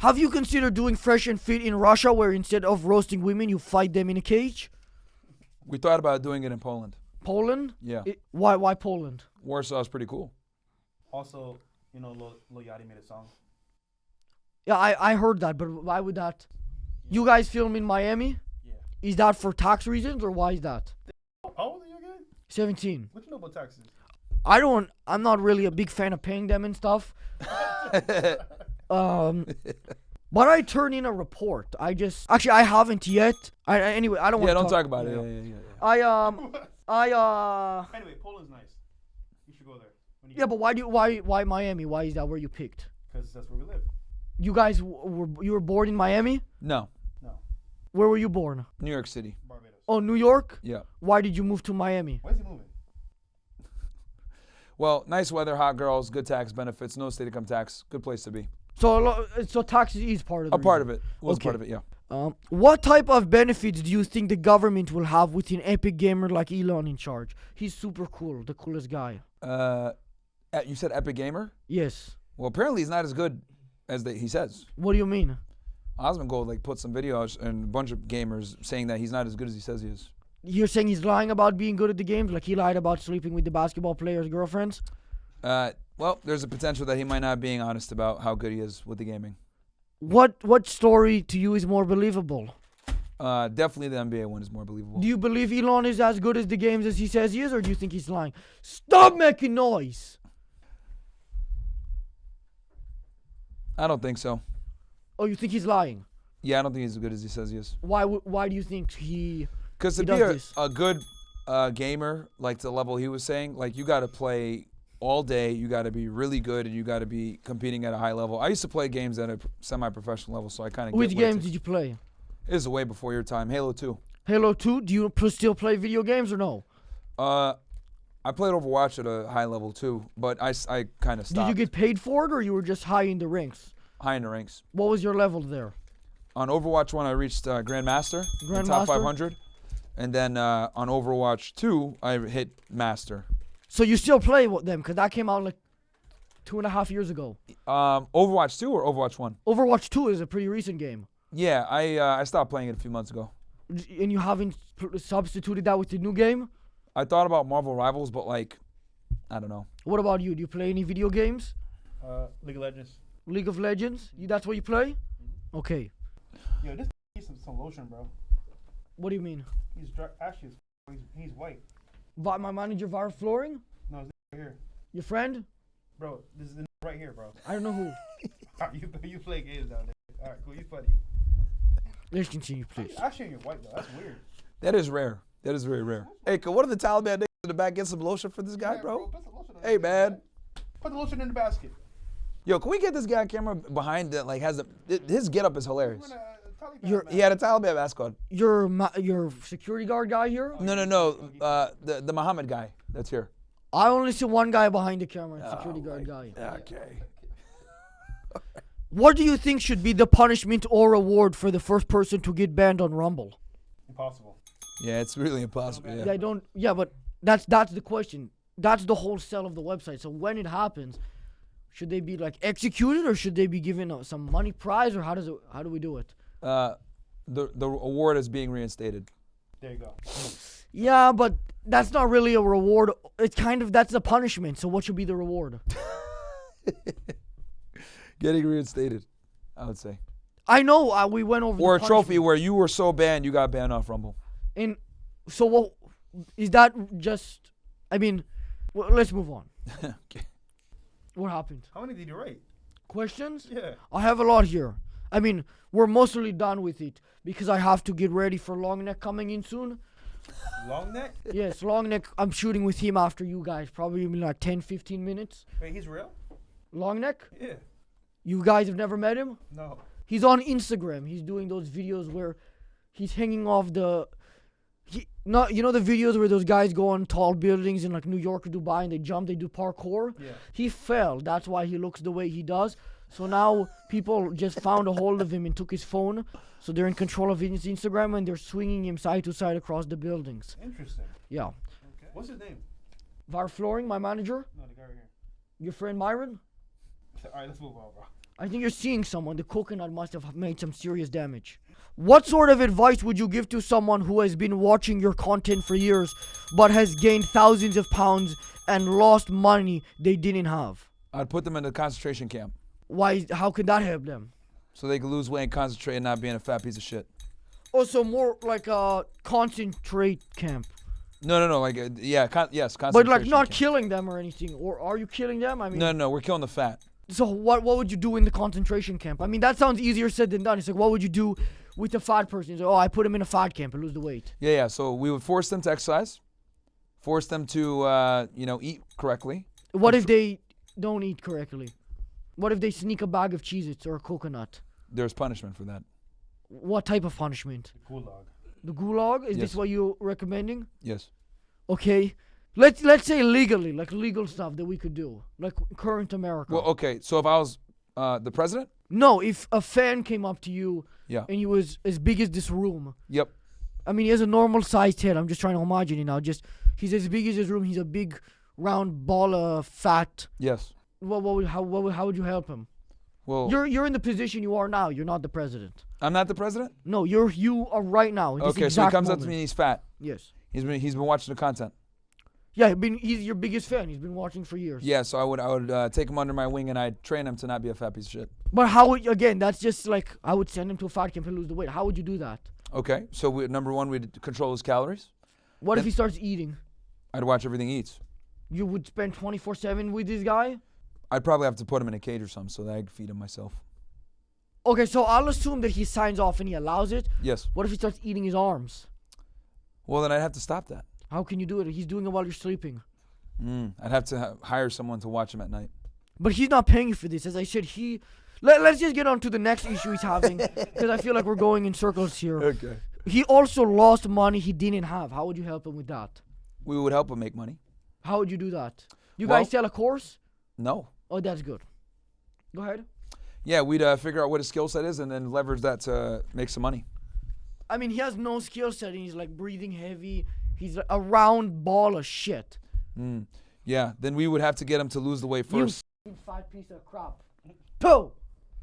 Have you considered doing Fresh and Fit in Russia, where instead of roasting women, you fight them in a cage? We thought about doing it in Poland. Poland? Yeah. Why Poland? Warsaw is pretty cool. Also, you know, Lil Yachty made a song. Yeah, I heard that, but why would that? You guys film in Miami? Yeah. Is that for tax reasons, or why is that? How old are you again? 17. What you know about taxes? I'm not really a big fan of paying them and stuff. But I turn in a report. Actually, I haven't yet. Anyway, I don't want to don't talk about it. Anyway, Poland's nice. You should go there. Yeah, but why Miami? Why is that where you picked? Because that's where we live. You guys were born in Miami? No, Where were you born? New York City. Barbados. Oh, New York? Yeah. Why did you move to Miami? Why is he moving? Well, nice weather, hot girls, good tax benefits, no state income tax, good place to be. So taxes is part of the Part of reason. it. Was Okay. part of it, yeah. What type of benefits do you think the government will have with an epic gamer like Elon in charge? He's super cool, the coolest guy. You said Epic Gamer? Yes. Well, apparently he's not as good as he says. What do you mean? Osmongold put some videos and a bunch of gamers saying that he's not as good as he says he is. You're saying he's lying about being good at the games? Like he lied about sleeping with the basketball players' girlfriends? Well, there's a potential that he might not being honest about how good he is with the gaming. What story to you is more believable? Definitely the NBA one is more believable. Do you believe Elon is as good as the games as he says he is, or do you think he's lying? Stop making noise! I don't think so. Oh, you think he's lying? Yeah, I don't think he's as good as he says he is. Why do you think he Because to he be does this? a good gamer, like the level he was saying, like you got to play all day, you got to be really good, and you got to be competing at a high level. I used to play games at a semi-professional level, so I kind of Which games did you play? This is way before your time. Halo 2. Halo 2? Do you still play video games or no? I played Overwatch at a high level too, but I kind of stopped. Did you get paid for it, or you were just high in the ranks? High in the ranks. What was your level there? On Overwatch 1, I reached Grandmaster, the top 500. And then on Overwatch 2, I hit Master. So you still play with them, because that came out like 2.5 years ago. Overwatch 2 or Overwatch 1? Overwatch 2 is a pretty recent game. Yeah, I stopped playing it a few months ago. And you haven't substituted that with the new game? I thought about Marvel Rivals, but I don't know. What about you? Do you play any video games? League of Legends. League of Legends? That's what you play? Okay. Yo, this needs some lotion, bro. What do you mean? He's actually he's white. My manager, Var Flooring? No, it's right here. Your friend? Bro, this is the right here, bro. I don't know who. You play games down there. All right, cool. You funny. Let's continue, please. Actually, you're white though. That's weird. That is rare. That is very rare. Hey, could one of the Taliban niggas in the back get some lotion for this guy, Yeah, bro? put some lotion on Hey, it. man. Put the lotion in the basket. Yo, can we get this guy on camera behind that? His getup is hilarious. You're- He had a Taliban mask on. Your security guard guy here? No. The Muhammad guy that's here. I only see one guy behind the camera, security guard guy. Okay. What do you think should be the punishment or reward for the first person to get banned on Rumble? Impossible. Yeah, it's really impossible. Yeah. Yeah, but that's the question. That's the whole sell of the website. So when it happens, should they be executed, or should they be given some money prize, or how do we do it? The award is being reinstated. There you go. Yeah, but that's not really a reward. It's that's a punishment. So what should be the reward? Getting reinstated, I would say. I know we went over. Or the a trophy punishment. where you were so banned you got banned off Rumble. And so what is that? Just let's move on. Okay. What happened? How many did you write? Questions? Yeah. I have a lot here. We're mostly done with it because I have to get ready for Long Neck coming in soon. Long neck? Yes, Long Neck. I'm shooting with him after you guys, probably in 10, 15 minutes. Wait, he's real? Long Neck? Yeah. You guys have never met him? No. He's on Instagram. He's doing those videos where he's hanging off the videos where those guys go on tall buildings in New York or Dubai and they jump, they do parkour. Yeah. He fell. That's why he looks the way he does. So now people just found a hold of him and took his phone. So they're in control of his Instagram and they're swinging him side to side across the buildings. Interesting. Yeah. Okay. What's his name? Var Flooring, my manager. No, the guy right here. Your friend Myron. All right, let's move on, bro. I think you're seeing someone. The coconut must have made some serious damage. What sort of advice would you give to someone who has been watching your content for years, but has gained thousands of pounds and lost money they didn't have? I'd put them in a concentration camp Why? How could that help them? so they can lose weight and concentrate and not being a fat piece of shit. Also, more like a concentrate camp. No, like yes, concentration. But like not camp. killing them or anything. Or are you killing them? I mean, No, we're killing the fat. so what would you do in the concentration camp? I mean, that sounds easier said than done. It's like, what would you do with a fat person? It's like, oh, I put him in a fat camp and lose the weight. Yeah. So we would force them to exercise, force them to eat correctly. What if they don't eat correctly? What if they sneak a bag of Cheez-Its or a coconut? There's punishment for that. What type of punishment? Gulag. The gulag? Is Yes. this what you're recommending? Yes. Okay. Let's say legally, like legal stuff that we could do, like current America. Well, okay. So if I was the president, No, if a fan came up to you yeah. and he was as big as this room. Yep. I mean, he has a normal sized head. I'm just trying to imagine it now. He's as big as his room. He's a big, round ball of fat. Yes. How would you help him? Well, You're in the position you are now. You're not the president. I'm not the president. No, you are right now. in this Okay, so he exact comes up to moment. me and he's fat. Yes. He's been watching the content. Yeah, he's your biggest fan. He's been watching for years. Yeah, so I would take him under my wing and I'd train him to not be a fat piece of shit. But how would again? That's just like I would send him to a fat camp and lose the weight. How would you do that? Okay, so number one, we'd control his calories. What if Then- he starts eating? I'd watch everything he eats. You would spend 24/7 with this guy? I'd probably have to put him in a cage or something so that I could feed him myself. Okay, so I'll assume that he signs off and he allows it. Yes. What if he starts eating his arms? Well, then I'd have to stop that. How can you do it? He's doing it while you're sleeping. I'd have to hire someone to watch him at night. But he's not paying you for this. As I said, let's just get on to the next issue he's having because I feel like we're going in circles here. Okay. He also lost money he didn't have. How would you help him with that? We would help him make money. How would you do that? You Well- guys sell a course? No. Oh, that's good. Go ahead. Yeah, we'd figure out what his skill set is and then leverage that to make some money. I mean, he has no skill set. He's like breathing heavy. He's like a round ball of shit. Yeah, then we would have to get him to lose the weight first. You fat piece of crap. Two.